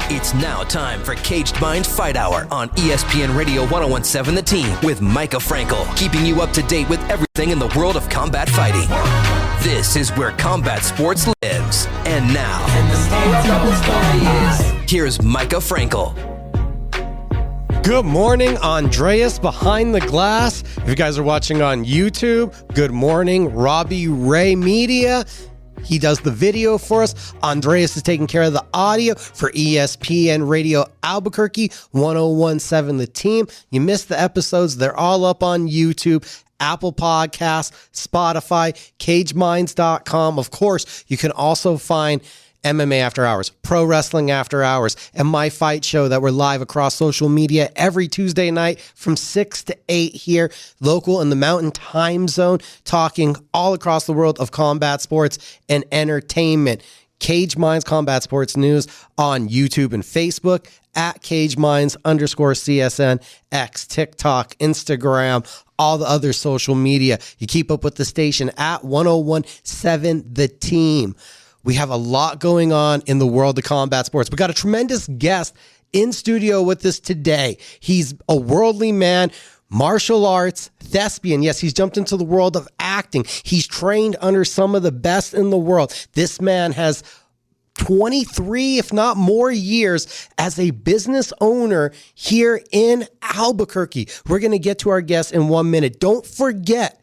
It's now time for Caged Minds Fight Hour on ESPN Radio 1017 The Team with Micah Frankel, keeping you up to date with everything in the world of combat fighting. This is where combat sports lives. And now, here's Micah Frankel. Good morning, Andreas behind the glass. If you guys are watching on YouTube, good morning, Robbie Ray Media. He does the video for us. Andreas is taking care of the audio for ESPN Radio Albuquerque 1017 The Team. You missed the episodes. They're all up on YouTube, Apple Podcasts, Spotify, CageMinds.com. Of course, you can also find MMA After Hours, Pro Wrestling After Hours, and My Fight Show that we're live across social media every Tuesday night from 6 to 8 here, local in the Mountain Time Zone, talking all across the world of combat sports and entertainment. Cage Minds Combat Sports News on YouTube and Facebook, at CageMinds_CSN, X, TikTok, Instagram, all the other social media. You keep up with the station at 1017 The Team. We have a lot going on in the world of combat sports. We got a tremendous guest in studio with us today. He's a worldly man, martial arts, thespian. Yes, he's jumped into the world of acting. He's trained under some of the best in the world. This man has 23, if not more, years as a business owner here in Albuquerque. We're going to get to our guest in 1 minute. Don't forget,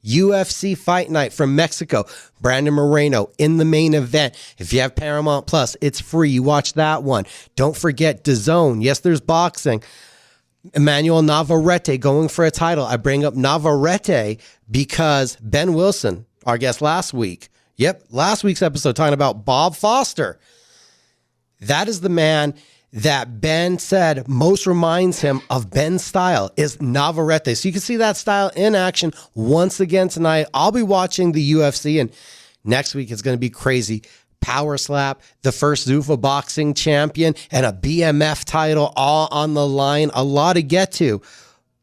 UFC Fight Night from Mexico. Brandon Moreno in the main event. If you have Paramount Plus, it's free. You watch that one. Don't forget DAZN. Yes, there's boxing. Emmanuel Navarrete going for a title. I bring up Navarrete because Ben Wilson, our guest last week, last week's episode talking about Bob Foster. That is the man that Ben said most reminds him of Ben's style is Navarrete. So you can see that style in action once again tonight. I'll be watching the UFC, and next week it's going to be crazy. Power Slap, the first Zuffa boxing champion, and a BMF title all on the line. A lot to get to.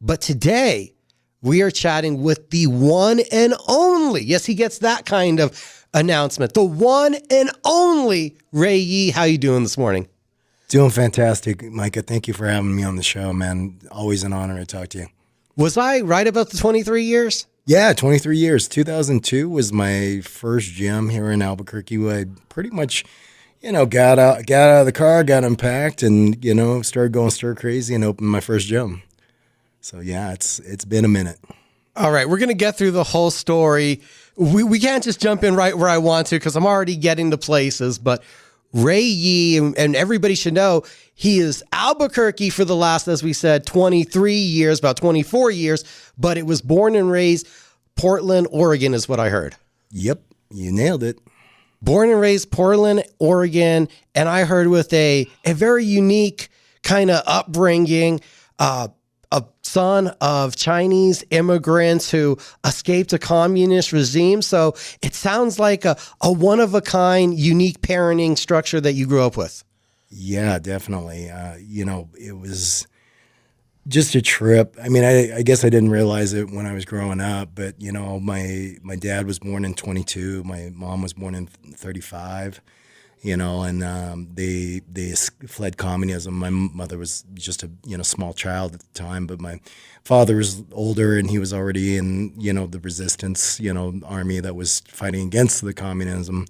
But today we are chatting with the one and only. Yes, he gets that kind of announcement. The one and only Ray Yee. How you doing this morning? Doing fantastic, Micah. Thank you for having me on the show, man. Always an honor to talk to you. Was I right about the 23 years? Yeah, 23 years. 2002 was my first gym here in Albuquerque. I pretty much, got out of the car, got unpacked, and, started going stir crazy and opened my first gym. So, yeah, it's been a minute. All right, we're going to get through the whole story. We can't just jump in right where I want to because I'm already getting to places, but Ray Yee, and everybody should know, he is Albuquerque for the last, as we said, 23 years, about 24 years, but it was born and raised Portland, Oregon is what I heard. Yep, you nailed it. Born and raised Portland, Oregon, and I heard with a very unique kind of upbringing, a son of Chinese immigrants who escaped a communist regime. So it sounds like a one-of-a-kind, unique parenting structure that you grew up with. Yeah, definitely. It was just a trip. I mean, I guess I didn't realize it when I was growing up, but, my dad was born in 22. My mom was born in 35. And they fled communism. My mother was just a small child at the time, but my father was older and he was already in the resistance army that was fighting against the communism,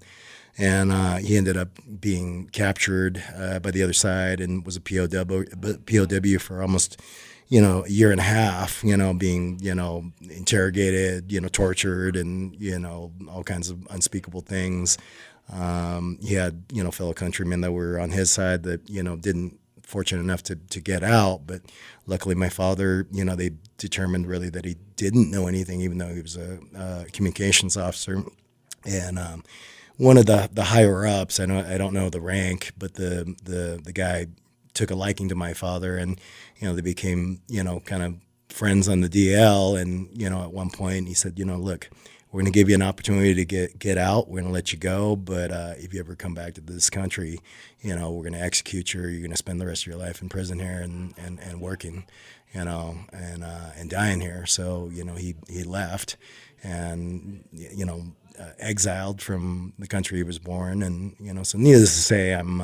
and he ended up being captured by the other side and was a POW for almost a year and a half. Being interrogated, tortured, and all kinds of unspeakable things. He had, fellow countrymen that were on his side that, didn't fortunate enough to get out. But luckily my father, they determined really that he didn't know anything, even though he was a communications officer. And one of the higher ups, I don't know the rank, but the guy took a liking to my father, and, they became, kind of friends on the DL. And, at one point he said, look, we're going to give you an opportunity to get out. We're going to let you go. But if you ever come back to this country, we're going to execute you. You're going to spend the rest of your life in prison here and working, and dying here. So, he left. And, exiled from the country he was born. And, so needless to say, I'm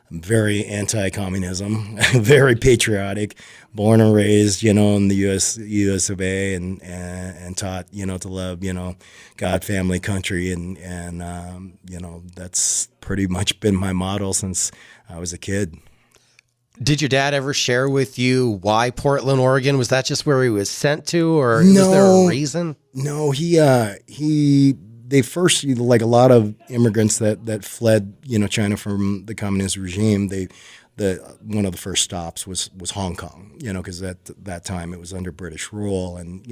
very anti-communism, very patriotic, born and raised, in the US of A, and taught, to love, God, family, country. And that's pretty much been my model since I was a kid. Did your dad ever share with you why Portland, Oregon? Was that just where he was sent to, or was there a reason? No, they first, like a lot of immigrants that fled, China from the communist regime, one of the first stops was Hong Kong, because at that time it was under British rule. And,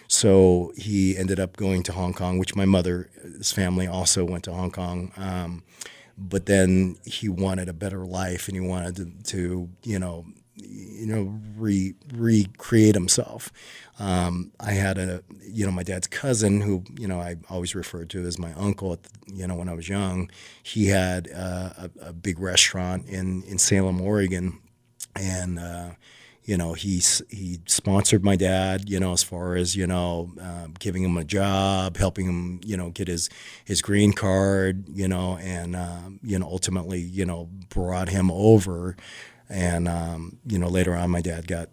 so he ended up going to Hong Kong, which my mother's family also went to Hong Kong. But then he wanted a better life, and he wanted to recreate himself. I had my dad's cousin who, I always referred to as my uncle, when I was young. He had a big restaurant in Salem, Oregon. And, he sponsored my dad, as far as, giving him a job, helping him, get his green card, and, ultimately, brought him over. And, later on, my dad got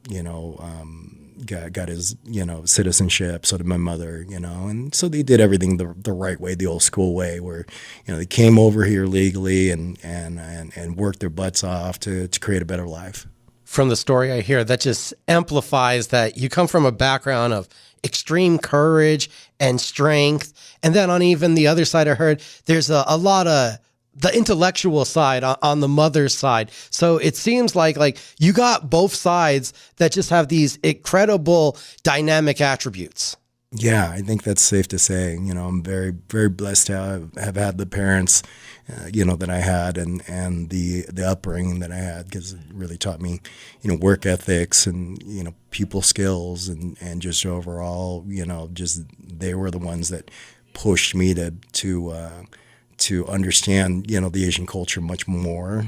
his, citizenship. So did my mother, and so they did everything the right way, the old school way, where, they came over here legally and worked their butts off to create a better life. From the story I hear, that just amplifies that you come from a background of extreme courage and strength. And then on even the other side, I heard there's a lot of the intellectual side on the mother's side. So it seems like you got both sides that just have these incredible dynamic attributes. Yeah, I think that's safe to say. I'm very, very blessed to have had the parents, that I had, and the upbringing that I had, because it really taught me, work ethics and, people skills and just overall, just they were the ones that pushed me to understand, the Asian culture much more.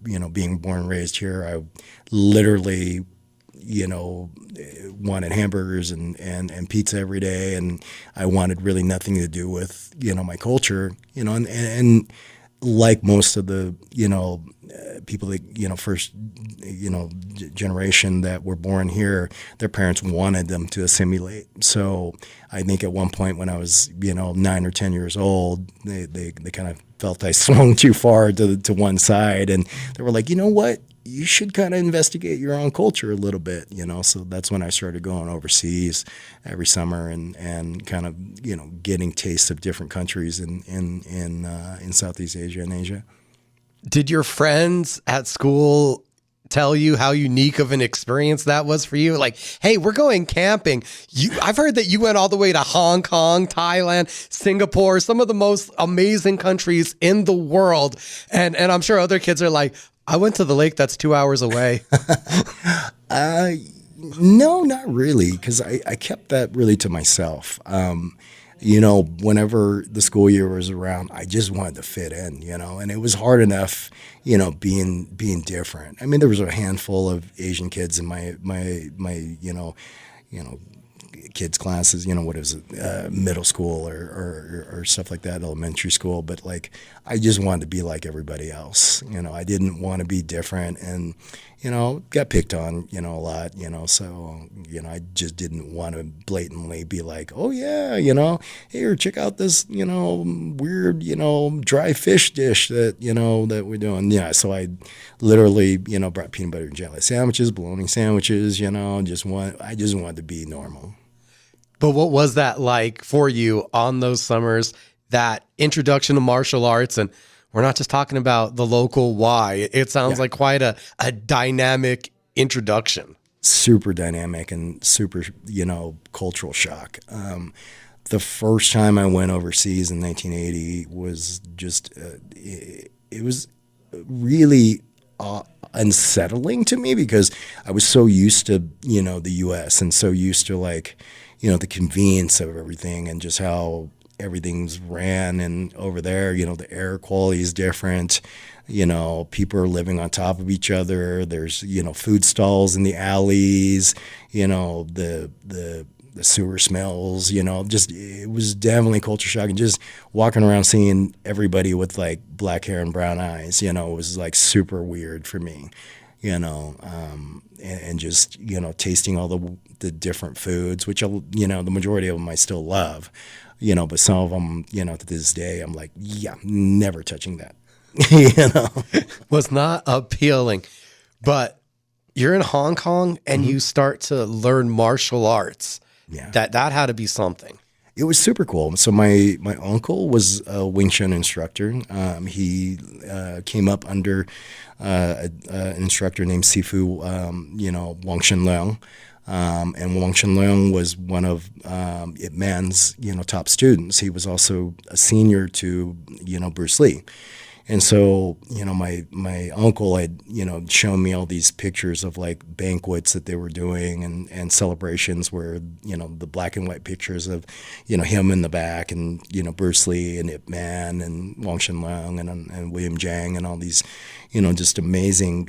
Being born and raised here, I literally, wanted hamburgers and pizza every day, and I wanted really nothing to do with, my culture, and like most of the, people that, first, generation that were born here, their parents wanted them to assimilate. So I think at one point when I was, 9 or 10 years old, they kind of felt I swung too far to one side, and they were like, you know what? You should kind of investigate your own culture a little bit, So that's when I started going overseas every summer and kind of, getting tastes of different countries in Southeast Asia and Asia. Did your friends at school tell you how unique of an experience that was for you? Like, hey, we're going camping. I've heard that you went all the way to Hong Kong, Thailand, Singapore, some of the most amazing countries in the world. And I'm sure other kids are like, I went to the lake that's 2 hours away. No, not really, because I kept that really to myself. Whenever the school year was around, I just wanted to fit in, and it was hard enough, being different. I mean, there was a handful of Asian kids in my kids classes, what is it, middle school or stuff like that, elementary school. But like, I just wanted to be like everybody else. I didn't want to be different, and, got picked on, a lot, so, I just didn't want to blatantly be like, oh yeah, here, check out this, weird, dry fish dish that, that we're doing. Yeah. So I literally, brought peanut butter and jelly sandwiches, bologna sandwiches, I just wanted to be normal. But what was that like for you on those summers, that introduction to martial arts? And we're not just talking about the local Y. It sounds like quite a dynamic introduction. Super dynamic and super, cultural shock. The first time I went overseas in 1980 was just, it was really unsettling to me, because I was so used to, the U.S. and so used to the convenience of everything and just how everything's ran. And over there, the air quality is different. People are living on top of each other. There's, food stalls in the alleys. The the sewer smells, just, it was definitely culture shock. And just walking around seeing everybody with like black hair and brown eyes, was like super weird for me, and just, tasting all the different foods, which, the majority of them I still love, but some of them, to this day, I'm like, yeah, never touching that, Was not appealing. But you're in Hong Kong and you start to learn martial arts. Yeah. That had to be something. It was super cool. So my uncle was a Wing Chun instructor. He came up under an instructor named Sifu, Wang Shen Leung. And Wang Shen Leung was one of Ip Man's, top students. He was also a senior to, Bruce Lee. And so, my uncle had, shown me all these pictures of like banquets that they were doing and celebrations where, the black and white pictures of, him in the back and, Bruce Lee and Ip Man and Wang Shen Leung and William Jiang and all these, just amazing,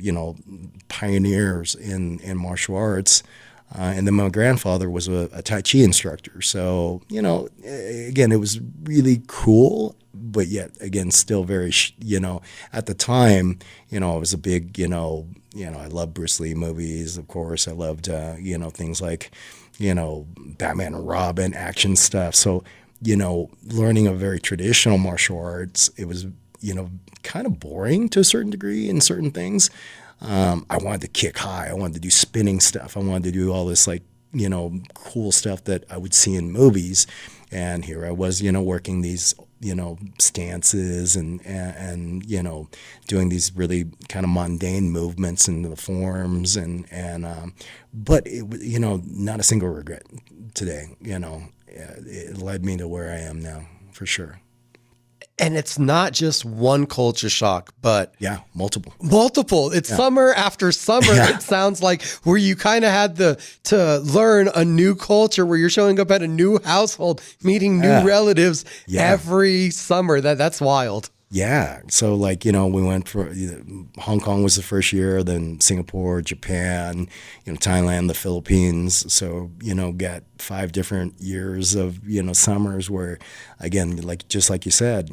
pioneers in martial arts. And then my grandfather was a Tai Chi instructor. So, again, it was really cool, but yet, again, still very, at the time, I was a big, I loved Bruce Lee movies, of course. I loved, things like, Batman and Robin, action stuff. So, learning a very traditional martial arts, it was, kind of boring to a certain degree in certain things. I wanted to kick high. I wanted to do spinning stuff. I wanted to do all this like, cool stuff that I would see in movies. And here I was, working these, stances and doing these really kind of mundane movements into the forms. But it was, not a single regret today, it led me to where I am now for sure. And it's not just one culture shock, but multiple. It's summer after summer. Yeah. It sounds like where you kind of had to learn a new culture, where you're showing up at a new household, meeting new relatives every summer. That's wild. Yeah. So like, we went for Hong Kong was the first year, then Singapore, Japan, Thailand, the Philippines. So, got 5 different years of, summers where, again, just like you said,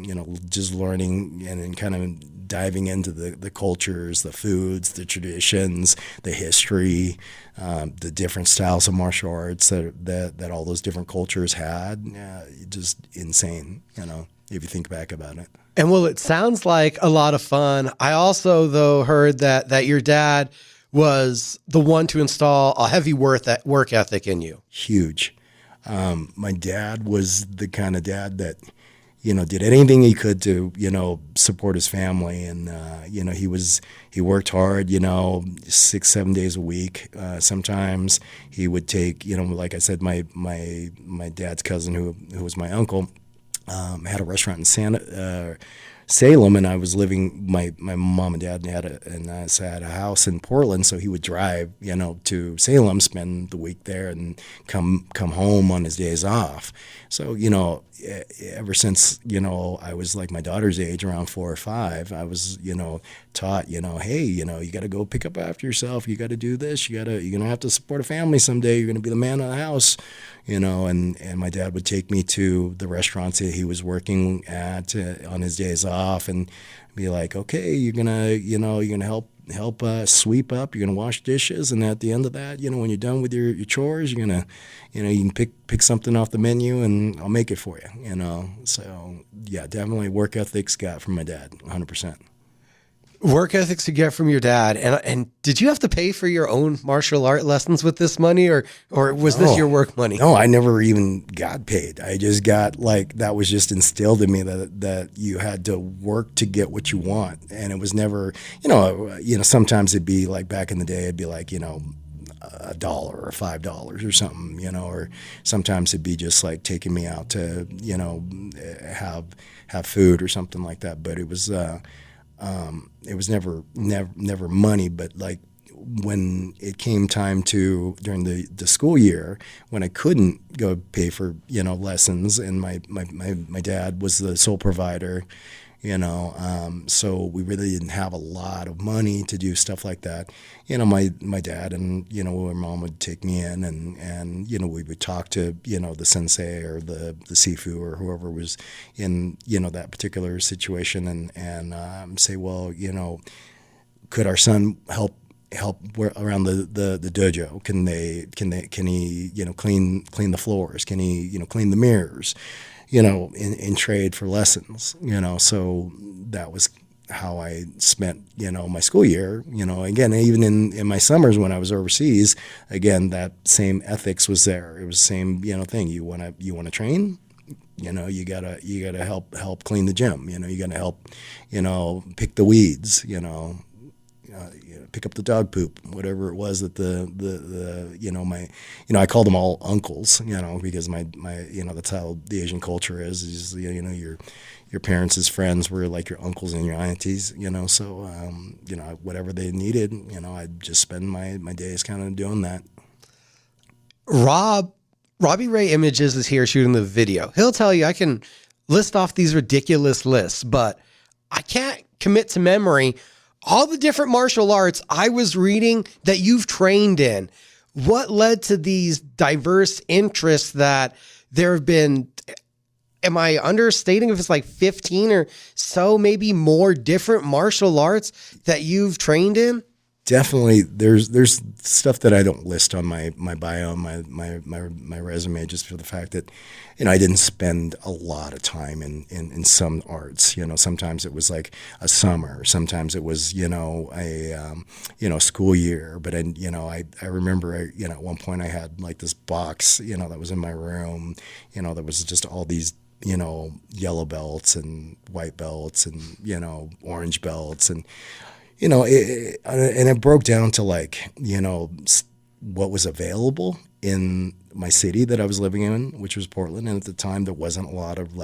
just learning and kind of diving into the cultures, the foods, the traditions, the history, the different styles of martial arts that all those different cultures had. Just insane, if you think back about it. And well, it sounds like a lot of fun. I also, though, heard that your dad was the one to install a heavy work ethic in you. Huge. My dad was the kind of dad that, did anything he could to, support his family. And, he worked hard, 6-7 days a week. Sometimes he would take, like I said, my dad's cousin, who was my uncle, had a restaurant in Salem, and I was living. My mom and dad had a house in Portland, so he would drive, to Salem, spend the week there, and come home on his days off. So ever since I was like my daughter's age, around 4 or 5, I was taught hey, you got to go pick up after yourself. You got to do this. You're gonna have to support a family someday. You're gonna be the man of the house. And my dad would take me to the restaurants that he was working at on his days off, and be like, okay, you're gonna help sweep up, you're gonna wash dishes, and at the end of that, when you're done with your chores, you're gonna, you can pick something off the menu, and I'll make it for you. So yeah, definitely work ethics got from my dad, 100%. Work ethics you get from your dad. And did you have to pay for your own martial art lessons with this money, or was this your work money? No, I never even got paid. I just got that was just instilled in me that you had to work to get what you want. And it was never, sometimes it'd be like back in the day, it'd be like, $1 or $5 or something, or sometimes it'd be just like taking me out to, have food or something like that. But it was never money, but like when it came time to during the school year, when I couldn't go pay for lessons, and my dad was the sole provider, So we really didn't have a lot of money to do stuff like that. My dad and, my mom would take me in and we would talk to, the sensei or the sifu or whoever was in, that particular situation and say, well, could our son help around the dojo? Can he clean the floors? Can he clean the mirrors? In trade for lessons. So that was how I spent my school year. Again, even in my summers when I was overseas, again that same ethics was there. It was the same thing. You want to train. You gotta help clean the gym. You gotta help pick the weeds. Pick up the dog poop, whatever it was that I called them all uncles, because my that's how the Asian culture is your parents' friends were like your uncles and your aunties, so whatever they needed, I'd just spend my days kind of doing that. Robbie Ray Images is here shooting the video. He'll tell you I can list off these ridiculous lists, but I can't commit to memory all the different martial arts I was reading that you've trained in. What led to these diverse interests that there have been, am I understating if it's like 15 or so, maybe more different martial arts that you've trained in? Definitely, there's stuff that I don't list on my bio, my resume, just for the fact that I didn't spend a lot of time in some arts. Sometimes it was like a summer, sometimes it was a school year. But I remember at one point I had like this box that was in my room, that was just all these yellow belts and white belts and orange belts and. And it broke down to like, what was available in my city that I was living in, which was Portland. And at the time, there wasn't a lot of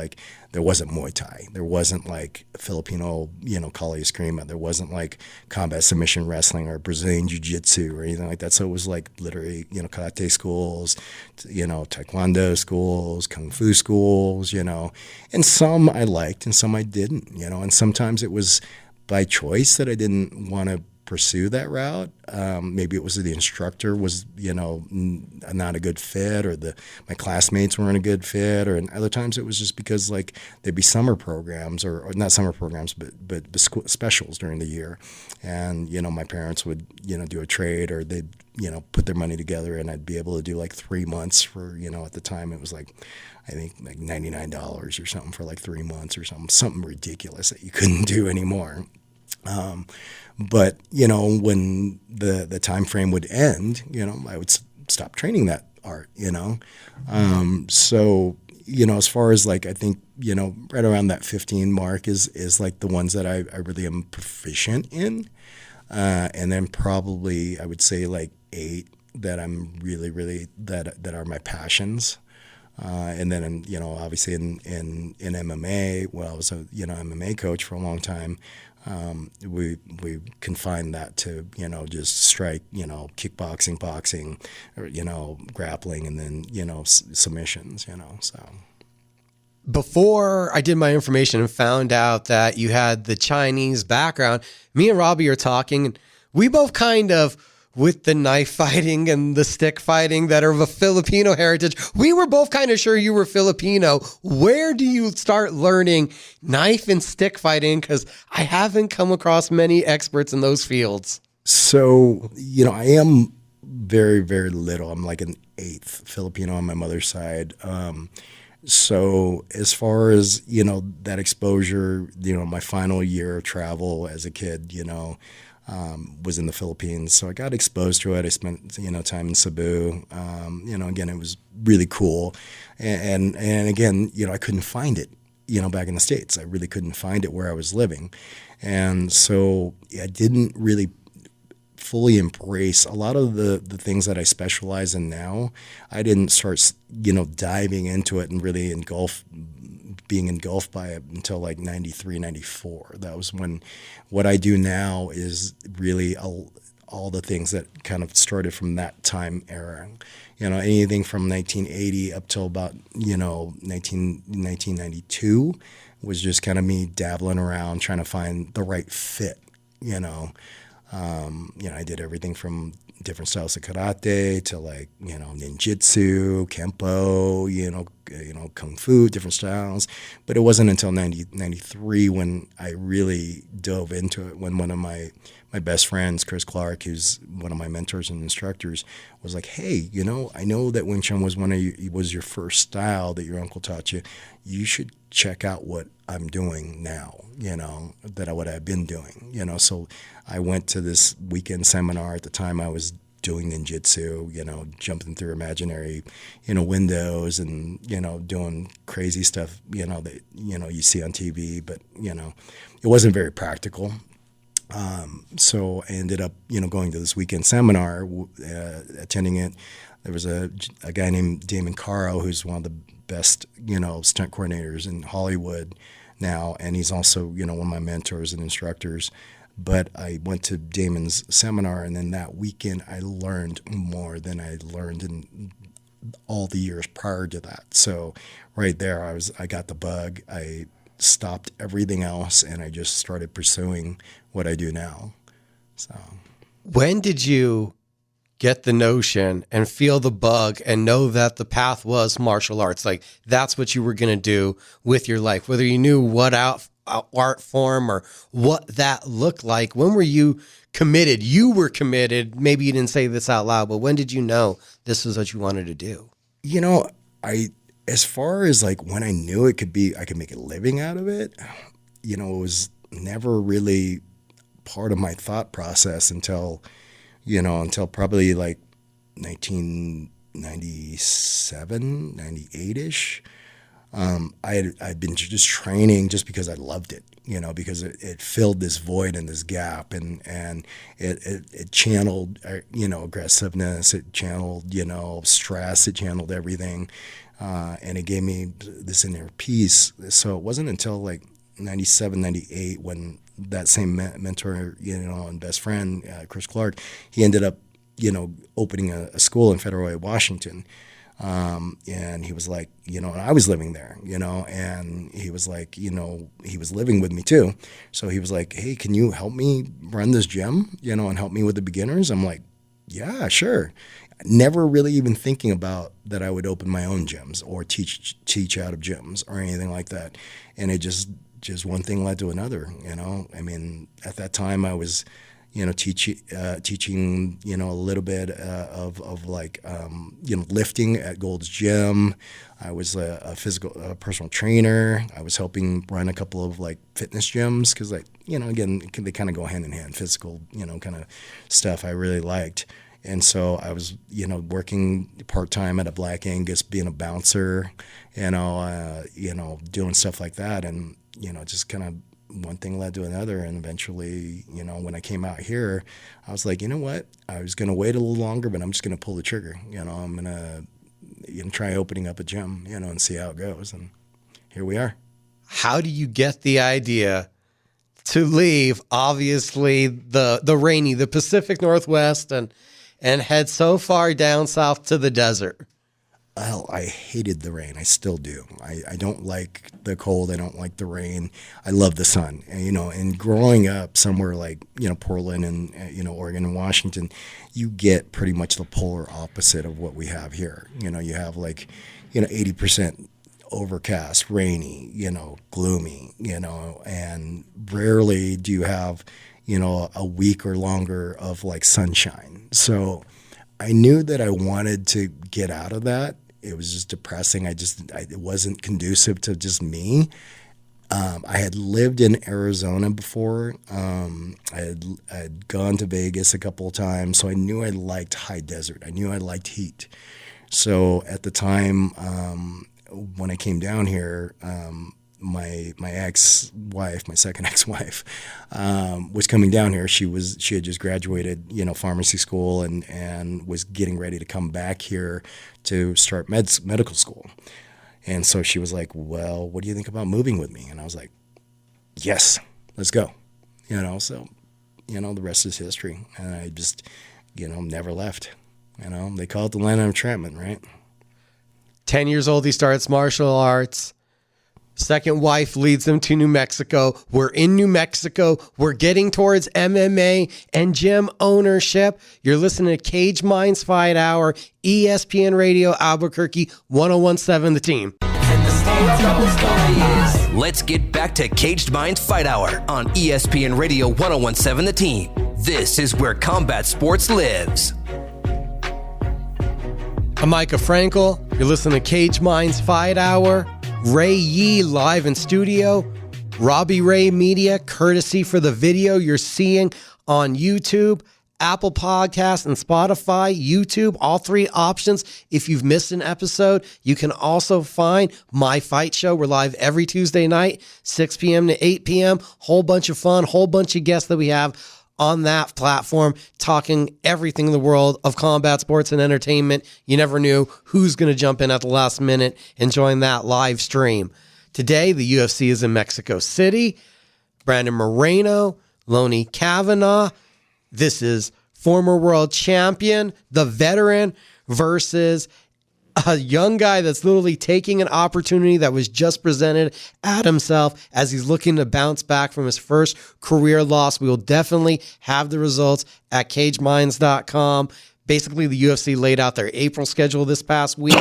there wasn't Muay Thai. There wasn't like Filipino, Kali Eskrima. There wasn't like combat submission wrestling or Brazilian Jiu-Jitsu or anything like that. So it was like literally, karate schools, taekwondo schools, kung fu schools, and some I liked and some I didn't, and sometimes it was by choice that I didn't want to pursue that route. Maybe it was the instructor was, not a good fit, or my classmates weren't a good fit, and other times it was just because like there'd be summer programs or not summer programs, but the school specials during the year, and my parents would do a trade, or they'd put their money together, and I'd be able to do like 3 months for at the time it was like I think like $99 or something for like 3 months or something ridiculous that you couldn't do anymore. But when the time frame would end, I would stop training that art. So as far as like I think right around that 15 mark is like the ones that I really am proficient in, and then probably I would say like 8 that I'm really that are my passions. And then, obviously in MMA, well, I was a, MMA coach for a long time. We confined that to, just strike, kickboxing, boxing, or, grappling, and then, submissions, so. Before I did my information and found out that you had the Chinese background, me and Robbie are talking, and we both kind of, with the knife fighting and the stick fighting that are of a Filipino heritage, we were both kind of sure you were Filipino. Where do you start learning knife and stick fighting? Because I haven't come across many experts in those fields. So, I am very, very little. I'm like an 8th Filipino on my mother's side. So as far as, that exposure, my final year of travel as a kid, was in the Philippines. So I got exposed to it. I spent, time in Cebu. Again, it was really cool. And again, I couldn't find it, back in the States. I really couldn't find it where I was living. And so I didn't really fully embrace a lot of the things that I specialize in now. I didn't start, diving into it and really being engulfed by it until like 93, 94. That was when what I do now is really all the things that kind of started from that time era. Anything from 1980 up till about, 1992 was just kind of me dabbling around, trying to find the right fit, you know. I did everything from different styles of karate to like, ninjutsu, kempo, kung fu, different styles. But it wasn't until 93 when I really dove into it, when one of my best friends, Chris Clark, who's one of my mentors and instructors, was like, hey, I know that Wing Chun was your first style that your uncle taught you. You should check out what I'm doing now, what I've been doing, So I went to this weekend seminar. At the time I was doing ninjutsu, jumping through imaginary, windows and, doing crazy stuff, that, you see on TV, but, it wasn't very practical. So I ended up, going to this weekend seminar, attending it. There was a guy named Damon Caro, who's one of the best, stunt coordinators in Hollywood now. And he's also, one of my mentors and instructors. But I went to Damon's seminar, and then that weekend I learned more than I learned in all the years prior to that. So right there, I got the bug. I stopped everything else, and I just started pursuing what I do now. So, when did you get the notion and feel the bug and know that the path was martial arts? Like that's what you were going to do with your life, whether you knew what art form or what that looked like. When were you committed? You were committed. Maybe you didn't say this out loud, but when did you know this was what you wanted to do? As far as like when I knew I could make a living out of it, it was never really part of my thought process until probably like 1997, 98-ish. I'd been just training just because I loved it, because it filled this void and this gap, and it channeled, aggressiveness, it channeled, stress, it channeled everything. And it gave me this inner peace. So it wasn't until like 97, 98 when that same mentor, and best friend, Chris Clark, he ended up, opening a school in Federal Way, Washington. And he was like, and I was living there, and he was like, he was living with me too. So he was like, hey, can you help me run this gym, and help me with the beginners? I'm like, yeah, sure. Never really even thinking about that I would open my own gyms or teach out of gyms or anything like that. And it just one thing led to another, I mean, at that time I was, teaching, a little bit of like, lifting at Gold's Gym. I was a personal trainer. I was helping run a couple of like fitness gyms because like, again, they kind of go hand in hand, physical, kind of stuff I really liked. And so I was, working part-time at a Black Angus, being a bouncer, doing stuff like that. And, just kind of one thing led to another. And eventually, when I came out here, I was like, you know what? I was going to wait a little longer, but I'm just going to pull the trigger. I'm going to try opening up a gym, and see how it goes. And here we are. How do you get the idea to leave, obviously, the Pacific Northwest and head so far down south to the desert? Well, I hated the rain. I still do. I don't like the cold. I don't like the rain. I love the sun. And growing up somewhere like, Portland and, Oregon and Washington, you get pretty much the polar opposite of what we have here. You have like, 80% overcast, rainy, gloomy, and rarely do you have, a week or longer of like sunshine. So I knew that I wanted to get out of that. It was just depressing. It wasn't conducive to just me. I had lived in Arizona before. I'd gone to Vegas a couple of times, so I knew I liked high desert. I knew I liked heat. So at the time, when I came down here, my ex-wife, my second ex-wife, was coming down here. She had just graduated, pharmacy school and was getting ready to come back here to start medical school. And so she was like, well, what do you think about moving with me? And I was like, yes, let's go. So, the rest is history. And I just, never left. They call it the land of entrapment, right? 10 years old, he starts martial arts. Second wife leads them to New Mexico. We're in New Mexico. We're getting towards MMA and gym ownership. You're listening to Cage Minds Fight Hour, ESPN Radio, Albuquerque, 1017 The Team. Let's get back to Caged Minds Fight Hour on ESPN Radio 1017 The Team. This is where combat sports lives. I'm Micah Frankel. You're listening to Cage Minds Fight Hour. Ray Yee live in studio. Robbie Ray Media, courtesy for the video you're seeing on YouTube, Apple Podcasts, and Spotify. YouTube, all three options. If you've missed an episode, you can also find My Fight Show. We're live every Tuesday night, 6 p.m. to 8 p.m. Whole bunch of fun, whole bunch of guests that we have on that platform, talking everything in the world of combat sports and entertainment. You never knew who's going to jump in at the last minute and join that live stream. Today, the UFC is in Mexico City. Brandon Moreno, Lonnie Kavanaugh. This is former world champion, the veteran, versus a young guy that's literally taking an opportunity that was just presented at himself as he's looking to bounce back from his first career loss. We will definitely have the results at cageminds.com. Basically, the UFC laid out their April schedule this past week.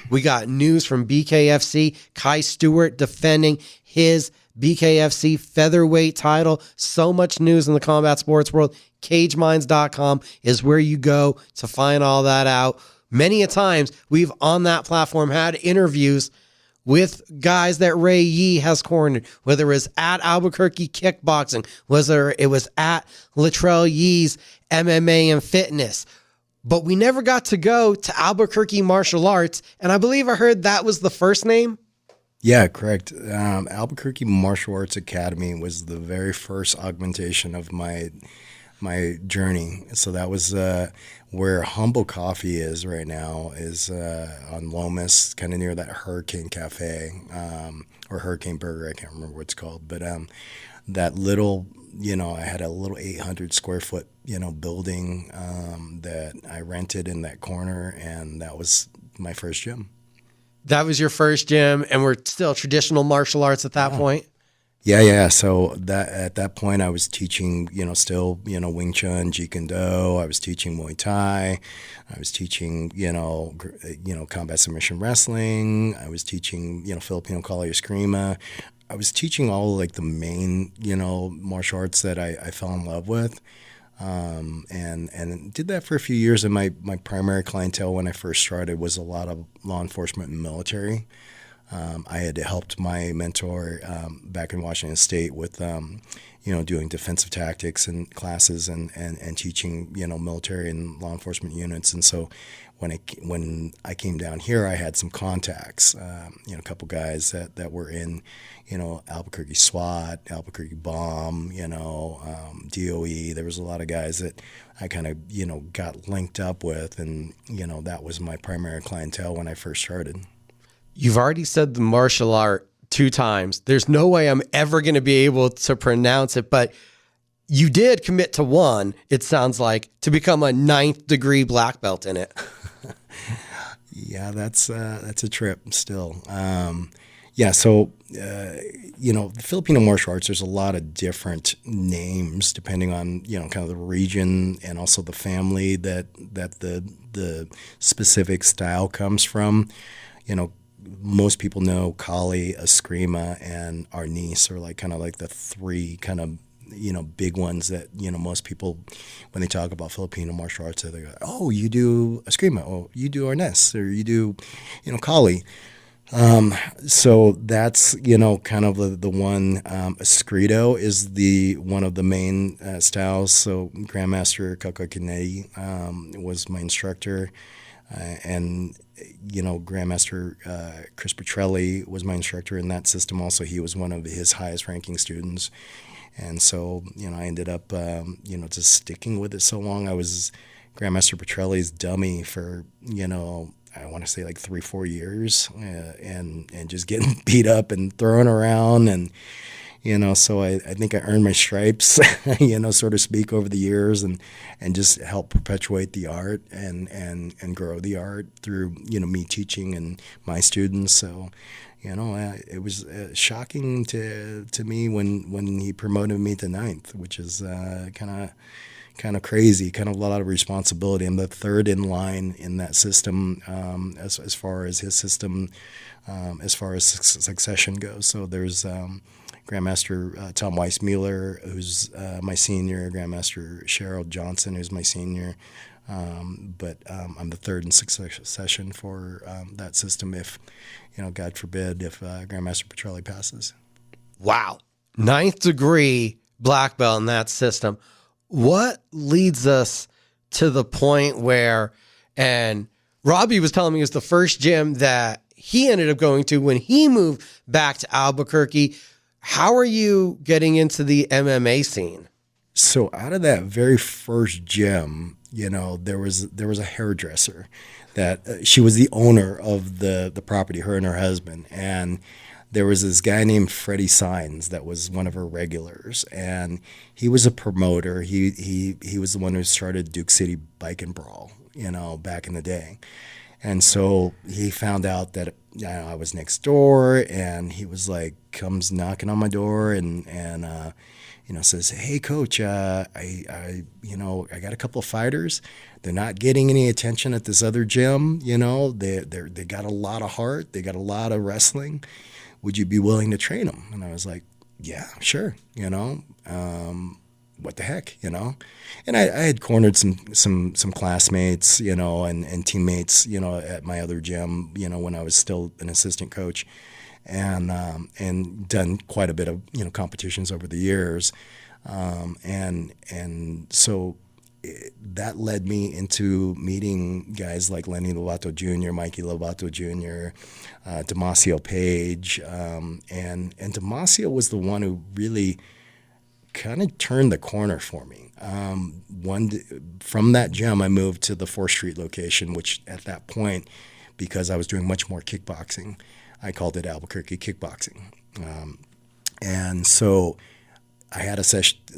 We got news from BKFC, Kai Stewart defending his BKFC featherweight title. So much news in the combat sports world. Cageminds.com is where you go to find all that out. Many a times we've on that platform had interviews with guys that Ray Yee has cornered, whether it was at Albuquerque Kickboxing, whether it was at Latrell Yee's MMA and Fitness. But we never got to go to Albuquerque Martial Arts, and I believe I heard that was the first name. Yeah, correct. Albuquerque Martial Arts Academy was the very first augmentation of my journey. So that was where Humble Coffee is right now, is on Lomas, kind of near that Hurricane Cafe, or Hurricane Burger. I can't remember what it's called. But that little, I had a little 800 square foot, building that I rented in that corner, and that was my first gym. That was your first gym, and we're still traditional martial arts at that point? Yeah. So that at that point, I was teaching, still, Wing Chun, Jeet Kune Do. I was teaching Muay Thai. I was teaching, combat submission wrestling. I was teaching, Filipino Kali Eskrima. I was teaching all like the main, martial arts that I fell in love with. And did that for a few years. And my primary clientele when I first started was a lot of law enforcement and military. I had helped my mentor back in Washington State with, doing defensive tactics and classes and teaching, military and law enforcement units. And so when I came down here, I had some contacts, a couple guys that were in, Albuquerque SWAT, Albuquerque Bomb, DOE. There was a lot of guys that I kind of, got linked up with. And, that was my primary clientele when I first started. You've already said the martial art 2 times. There's no way I'm ever going to be able to pronounce it, but you did commit to one, it sounds like, to become a 9th degree black belt in it. Yeah, that's a trip still. So, the Filipino martial arts, there's a lot of different names depending on, kind of the region and also the family that the specific style comes from. Most people know Kali, Eskrima, and Arnis are kind of the 3 kind of, big ones that, most people, when they talk about Filipino martial arts, they go, oh, you do Eskrima, oh, you do Arnis, or you do, Kali. So that's, kind of the one. Escrito is one of the main styles. So Grandmaster Kako Kinedi was my instructor. And Grandmaster Chris Petrelli was my instructor in that system also. He was one of his highest ranking students. And so, I ended up, just sticking with it so long. I was Grandmaster Petrelli's dummy for, I want to say 3-4 years and just getting beat up and thrown around. And, So I think I earned my stripes, so to speak, over the years, and just help perpetuate the art and grow the art through, me teaching and my students. So, it was shocking to me when he promoted me to ninth, which is kind of crazy, kind of a lot of responsibility. I'm the third in line in that system, as far as his system, as far as succession goes. So there's Grandmaster Tom Weissmuller, who's my senior, Grandmaster Cheryl Johnson, who's my senior. But I'm the third in succession for that system if, God forbid, if Grandmaster Petrelli passes. Wow. Ninth degree black belt in that system. What leads us to the point where, and Robbie was telling me it was the first gym that he ended up going to when he moved back to Albuquerque. How are you getting into the MMA scene? So out of that very first gym, there was a hairdresser that she was the owner of the property, her and her husband. And there was this guy named Freddie Signs that was one of her regulars, and he was a promoter. He was the one who started Duke City Bike and Brawl, back in the day. And so he found out that I was next door, and he was like, comes knocking on my door and says, "Hey, coach, I got a couple of fighters. They're not getting any attention at this other gym. They got a lot of heart. They got a lot of wrestling. Would you be willing to train them?" And I was like, "Yeah, sure. What the heck, And I had cornered some classmates, and teammates, at my other gym, when I was still an assistant coach, and done quite a bit of competitions over the years, and so that led me into meeting guys like Lenny Lovato Jr., Mikey Lovato Jr., Damasio Page, and Damasio was the one who really kind of turned the corner for me. From that gym, I moved to the 4th Street location, which at that point, because I was doing much more kickboxing, I called it Albuquerque Kickboxing. And so I had a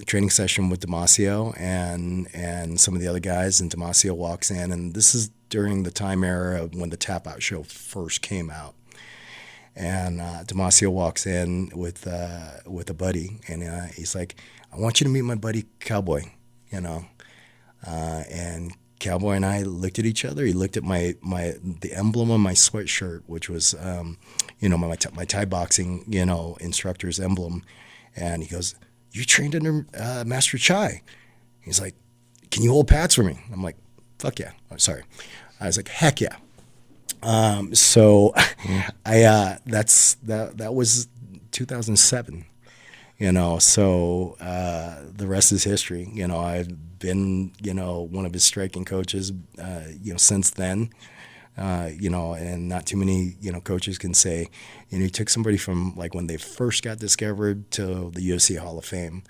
training session with Damasio and some of the other guys, and Damasio walks in, and this is during the time era when the Tap Out show first came out. And Damasio walks in with a buddy, and he's like, "I want you to meet my buddy Cowboy," and Cowboy and I looked at each other. He looked at the emblem on my sweatshirt, which was my Thai boxing instructor's emblem, and he goes, "You trained under Master Chai?" He's like, "Can you hold pads for me?" I'm like, "Fuck yeah!" Oh, sorry, I was like, "Heck yeah!" So that was 2007, so the rest is history. I've been, one of his striking coaches, since then, and not too many, coaches can say, he took somebody from like when they first got discovered to the UFC Hall of Fame,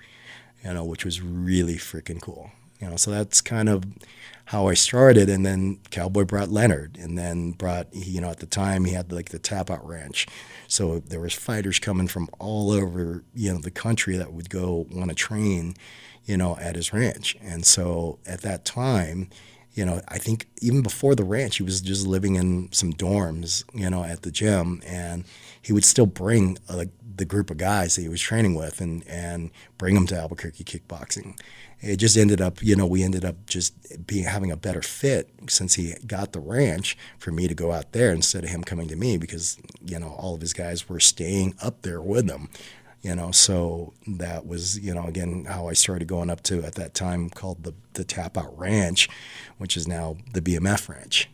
which was really freaking cool. So that's kind of how I started. And then Cowboy brought Leonard, and then brought, at the time he had like the Tap Out Ranch. So there was fighters coming from all over, the country that would go want to train, at his ranch. And so at that time, I think even before the ranch, he was just living in some dorms, at the gym, and he would still bring the group of guys that he was training with and bring them to Albuquerque Kickboxing. It just ended up, we ended up just having a better fit since he got the ranch for me to go out there instead of him coming to me, because, all of his guys were staying up there with him, so that was, again, how I started going up to, at that time, called the Tap Out Ranch, which is now the BMF Ranch.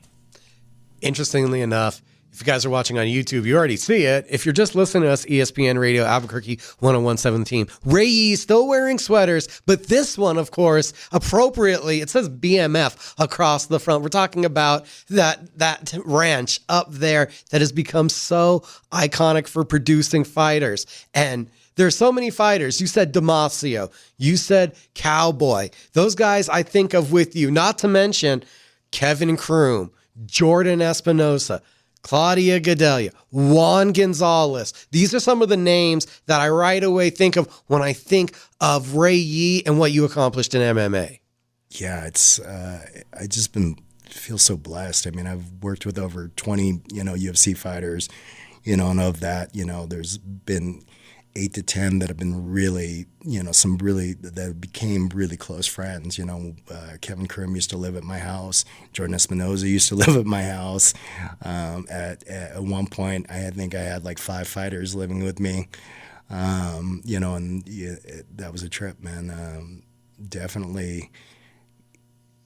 Interestingly enough, if you guys are watching on YouTube, you already see it. If you're just listening to us, ESPN Radio, Albuquerque 1017, Ray Yee still wearing sweaters, but this one, of course, appropriately, it says BMF across the front. We're talking about that ranch up there that has become so iconic for producing fighters. And there's so many fighters. You said Damasio. You said Cowboy. Those guys I think of with you, not to mention Kevin Kroom, Jordan Espinosa, Claudia Gadelia, Juan Gonzalez. These are some of the names that I right away think of when I think of Ray Yi and what you accomplished in MMA. Yeah, it's I just feel so blessed. I mean, I've worked with over 20, UFC fighters, and of that, there's been 8 to 10 that have been really, that became really close friends. Kevin Krim used to live at my house. Jordan Espinoza used to live at my house. At one point, I think I had like 5 fighters living with me. And that was a trip, man. Definitely,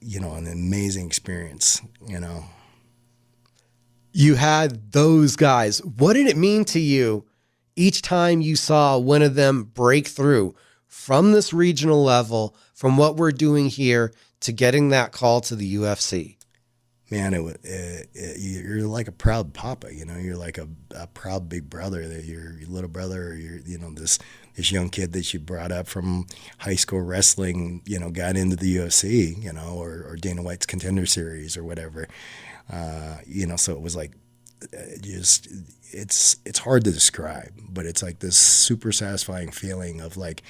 an amazing experience, You had those guys. What did it mean to you each time you saw one of them break through from this regional level, from what we're doing here to getting that call to the UFC? Man, you're like a proud papa, you're like a proud big brother, that your little brother, or this young kid that you brought up from high school wrestling, got into the UFC, or Dana White's Contender Series or whatever. So it was like, it's hard to describe, but it's like this super satisfying feeling of like,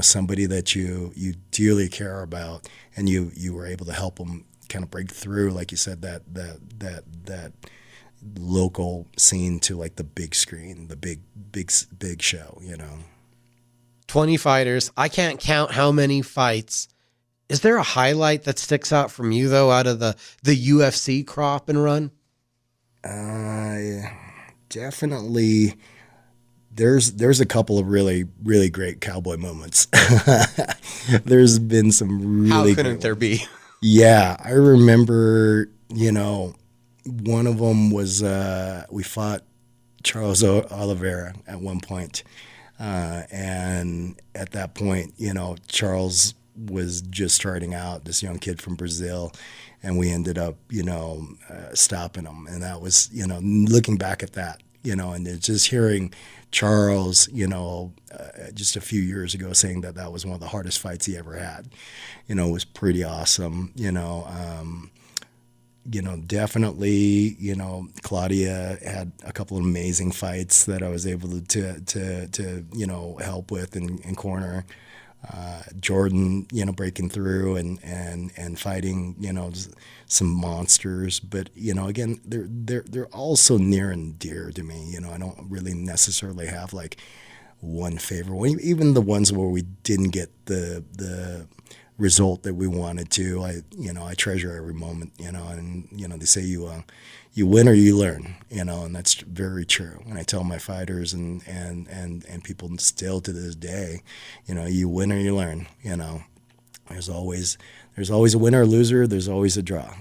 somebody that you dearly care about, and you were able to help them kind of break through, like you said, that local scene to like the big screen, the big show, 20 fighters. I can't count how many fights. Is there a highlight that sticks out from you though, out of the UFC crop and run? Definitely. There's a couple of really, really great cowboy moments. There's been some really. How couldn't there be? Yeah, I remember, one of them was we fought Charles Oliveira at one point. And at that point, Charles was just starting out, this young kid from Brazil, and we ended up, stopping him. And that was, looking back at that, and it's just hearing Charles, just a few years ago saying that was one of the hardest fights he ever had, was pretty awesome. Definitely, Claudia had a couple of amazing fights that I was able to help with and corner. Jordan, breaking through and fighting, some monsters. But, again, they're all so near and dear to me. I don't really necessarily have like one favorite one. Even the ones where we didn't get the result that we wanted to, I treasure every moment, and, they say you win or you learn, and that's very true. And I tell my fighters and people still to this day, you win or you learn, there's always a winner or loser. There's always a draw,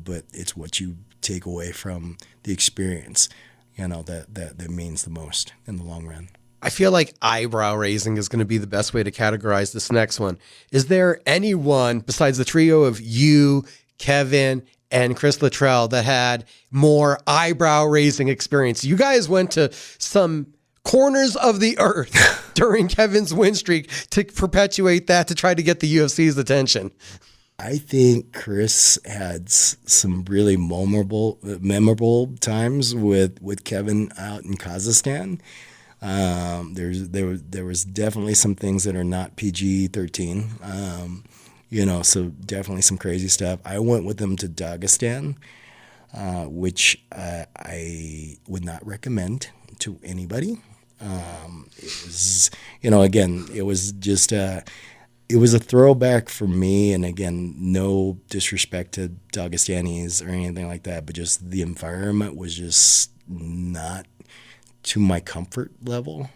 but it's what you take away from the experience, that means the most in the long run. I feel like eyebrow raising is going to be the best way to categorize this next one. Is there anyone besides the trio of you, Kevin, and Chris Luttrell that had more eyebrow raising experience? You guys went to some corners of the earth during Kevin's win streak to perpetuate that, to try to get the UFC's attention. I think Chris had some really memorable times with Kevin out in Kazakhstan. There was definitely some things that are not PG-13, so definitely some crazy stuff. I went with them to Dagestan, which I would not recommend to anybody. It was, again, it was just it was a throwback for me, and again, no disrespect to Dagestanis or anything like that, but just the environment was just not to my comfort level.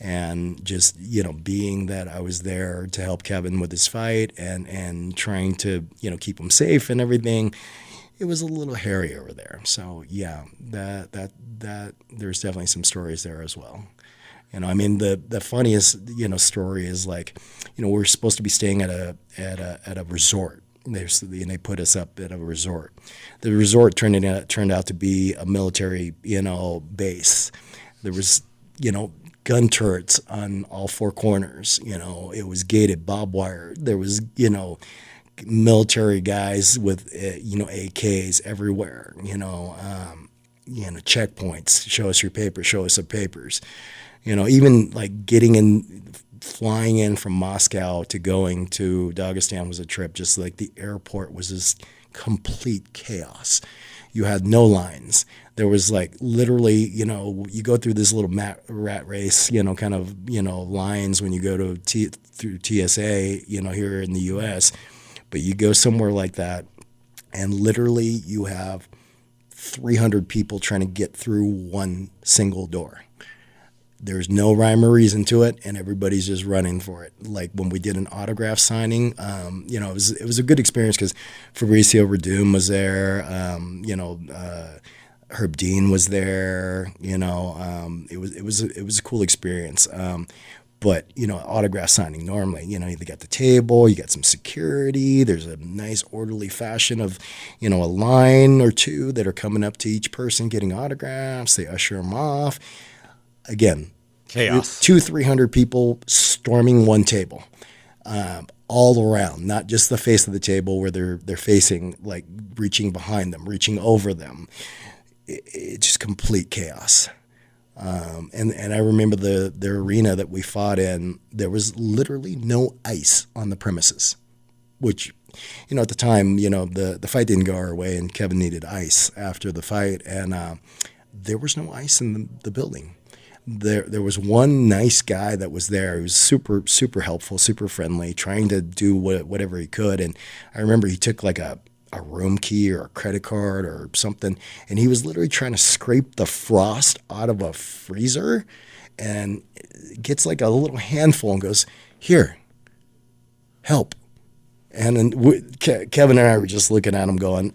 And just, being that I was there to help Kevin with his fight and trying to, keep him safe and everything, it was a little hairy over there. So yeah, that there's definitely some stories there as well. The funniest, story is like, we're supposed to be staying at a resort. And they put us up at a resort. The resort turned out to be a military, base. There was, gun turrets on all 4 corners. It was gated, barbed wire. There was, military guys with, AKs everywhere. checkpoints, show us your papers, show us the papers. Even like flying in from Moscow to going to Dagestan was a trip. Just like the airport was just complete chaos. You had no lines. There was like literally, you go through this little rat race, kind of, lines when you go through TSA, here in the U.S. But you go somewhere like that, and literally you have 300 people trying to get through one single door. There's no rhyme or reason to it, and everybody's just running for it. Like when we did an autograph signing, it was a good experience because Fabricio Verdum was there, Herb Dean was there. It was a cool experience. But autograph signing normally, you got the table, you got some security. There's a nice orderly fashion of, a line or two that are coming up to each person getting autographs. They usher them off. Again, chaos. 200-300 people storming one table, all around, not just the face of the table where they're facing, like reaching behind them, reaching over them. It's just complete chaos. And I remember the arena that we fought in, there was literally no ice on the premises, which, at the time, the fight didn't go our way and Kevin needed ice after the fight. And there was no ice in the building. There was one nice guy that was there. He was super, super helpful, super friendly, trying to do whatever he could. And I remember he took like a room key or a credit card or something, and he was literally trying to scrape the frost out of a freezer, and gets like a little handful and goes, "Here, help." And then Kevin and I were just looking at him going,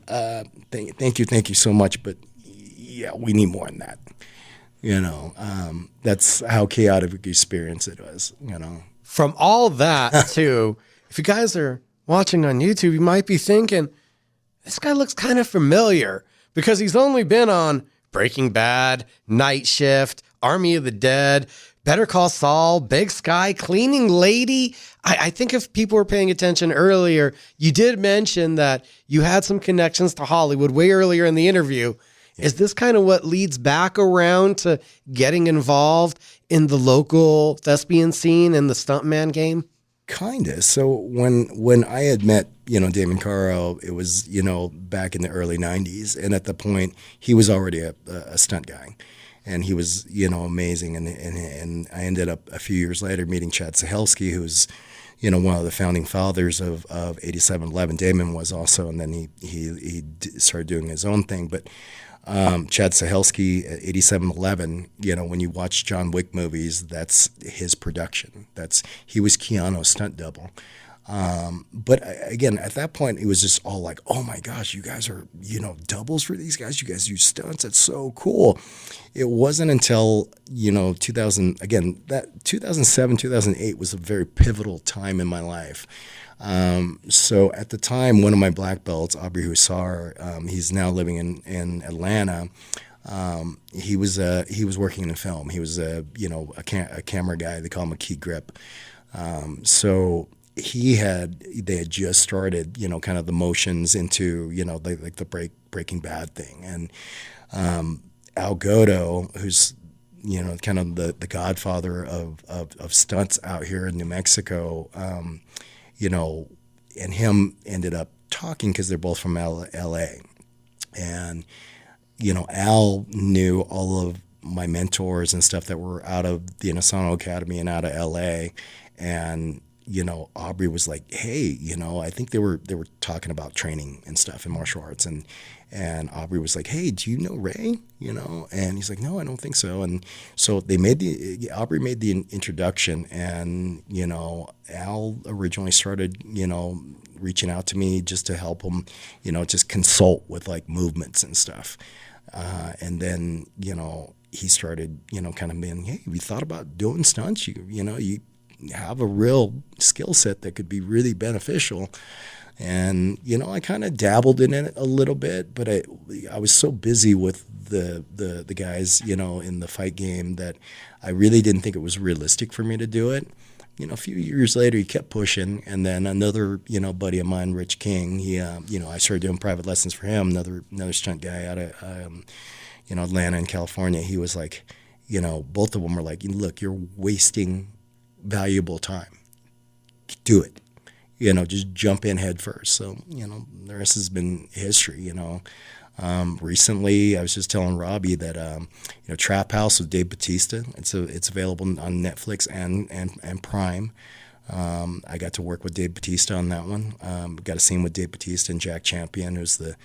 thank you so much, but yeah, we need more than that. That's how chaotic experience it was, From all that too, if you guys are watching on YouTube, you might be thinking, this guy looks kind of familiar because he's only been on Breaking Bad, Night Shift, Army of the Dead, Better Call Saul, Big Sky, Cleaning Lady. I think if people were paying attention earlier, you did mention that you had some connections to Hollywood way earlier in the interview. Is this kind of what leads back around to getting involved in the local thespian scene and the stuntman game? Kinda. So when I had met, Damon Caro, it was, back in the early 90s. And at the point, he was already a stunt guy. And he was, amazing. And I ended up a few years later meeting Chad Stahelski, who's, one of the founding fathers of 8711. Damon was also, and then he started doing his own thing. But Chad Stahelski at 8711, when you watch John Wick movies, that's his production. He was Keanu's stunt double. But again, at that point, it was just all like, oh my gosh, you guys are, doubles for these guys. You guys use stunts. That's so cool. It wasn't until, 2007, 2008 was a very pivotal time in my life. So at the time, one of my black belts, Aubrey Hussar, he's now living in Atlanta. He was working in film. He was a camera guy. They call him a key grip. So they had just started, kind of the motions into, like the Breaking Bad thing. And Al Godo, who's, kind of the godfather of stunts out here in New Mexico, and him ended up talking because they're both from L.A. And, Al knew all of my mentors and stuff that were out of the Asano Academy and out of L.A. And, Aubrey was like, hey, I think they were talking about training and stuff in martial arts. And Aubrey was like, hey, do you know Ray? And he's like, no, I don't think so. And so Aubrey made the introduction, and, Al originally started, reaching out to me just to help him, just consult with like movements and stuff. And then, he started, kind of being, hey, have you thought about doing stunts? You have a real skill set that could be really beneficial. And, I kind of dabbled in it a little bit, but I was so busy with the guys, in the fight game that I really didn't think it was realistic for me to do it. A few years later, he kept pushing. And then another, buddy of mine, Rich King, he, I started doing private lessons for him, another stunt guy out of, Atlanta and California, he was like, both of them were like, look, you're wasting valuable time. Do it. Just jump in head first. So, the rest has been history, Recently, I was just telling Robbie that, Trap House with Dave Bautista, it's available on Netflix and Prime. I got to work with Dave Bautista on that one. Got a scene with Dave Bautista and Jack Champion, who's the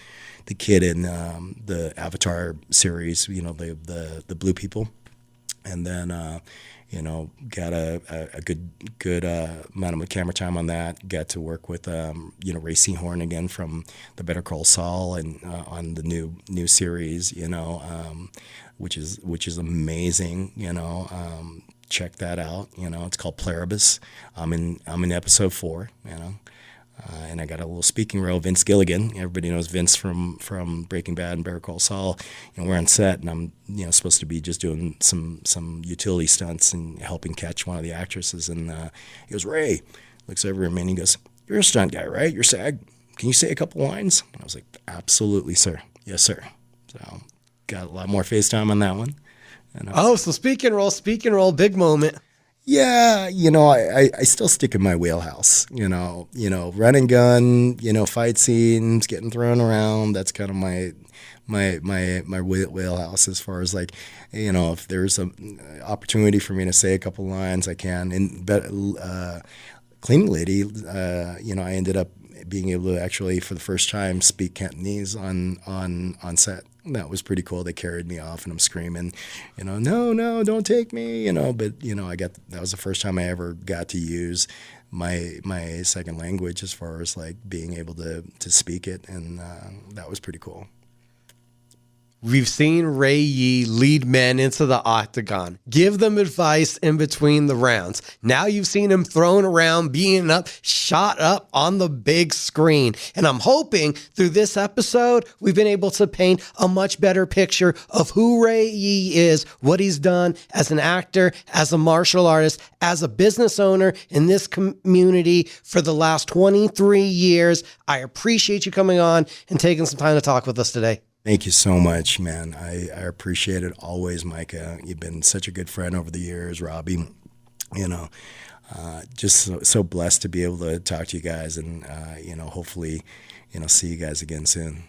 kid in the Avatar series, the blue people. And then, got a good amount of camera time on that. Got to work with, Ray Seahorn again from the Better Call Saul and on the new series, which is amazing, check that out. It's called Pluribus. I'm in episode 4, and I got a little speaking role. Vince Gilligan, everybody knows Vince from Breaking Bad and Better Call Saul. We're on set, and I'm supposed to be just doing some utility stunts and helping catch one of the actresses. And he goes, Ray, looks over at me and he goes, "You're a stunt guy, right? You're SAG. Can you say a couple lines?" And I was like, "Absolutely, sir. Yes, sir." So got a lot more FaceTime on that one. So speaking role, big moment. Yeah, I still stick in my wheelhouse. Run and gun, fight scenes, getting thrown around. That's kind of my wheelhouse as far as like, if there's an opportunity for me to say a couple lines, I can. And Cleaning Lady, I ended up being able to actually for the first time speak Cantonese on set. That was pretty cool. They carried me off and I'm screaming, no, don't take me, but that was the first time I ever got to use my second language as far as like being able to speak it. And that was pretty cool. We've seen Ray Yi lead men into the octagon, give them advice in between the rounds. Now you've seen him thrown around, being up, shot up on the big screen. And I'm hoping through this episode, we've been able to paint a much better picture of who Ray Yi is, what he's done as an actor, as a martial artist, as a business owner in this community for the last 23 years. I appreciate you coming on and taking some time to talk with us today. Thank you so much, man. I appreciate it always, Micah. You've been such a good friend over the years, Robbie. Just so blessed to be able to talk to you guys and, hopefully, see you guys again soon.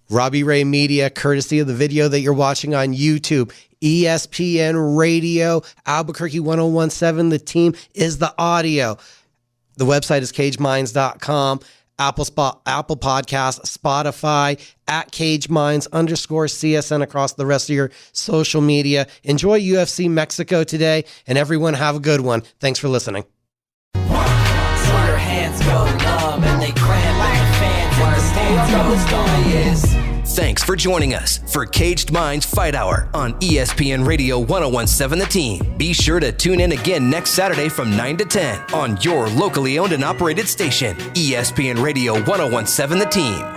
Robbie Ray Media, courtesy of the video that you're watching on YouTube. ESPN Radio, Albuquerque 1017. The team is the audio. The website is cageminds.com. Apple Podcasts, Spotify, at @CageMinds_CSN across the rest of your social media. Enjoy UFC Mexico today, and everyone have a good one. Thanks for listening. So your hands go numb and they cramp like the fans in the stands know the story is. Thanks for joining us for Caged Minds Fight Hour on ESPN Radio 1017 The Team. Be sure to tune in again next Saturday from 9 to 10 on your locally owned and operated station, ESPN Radio 1017 The Team.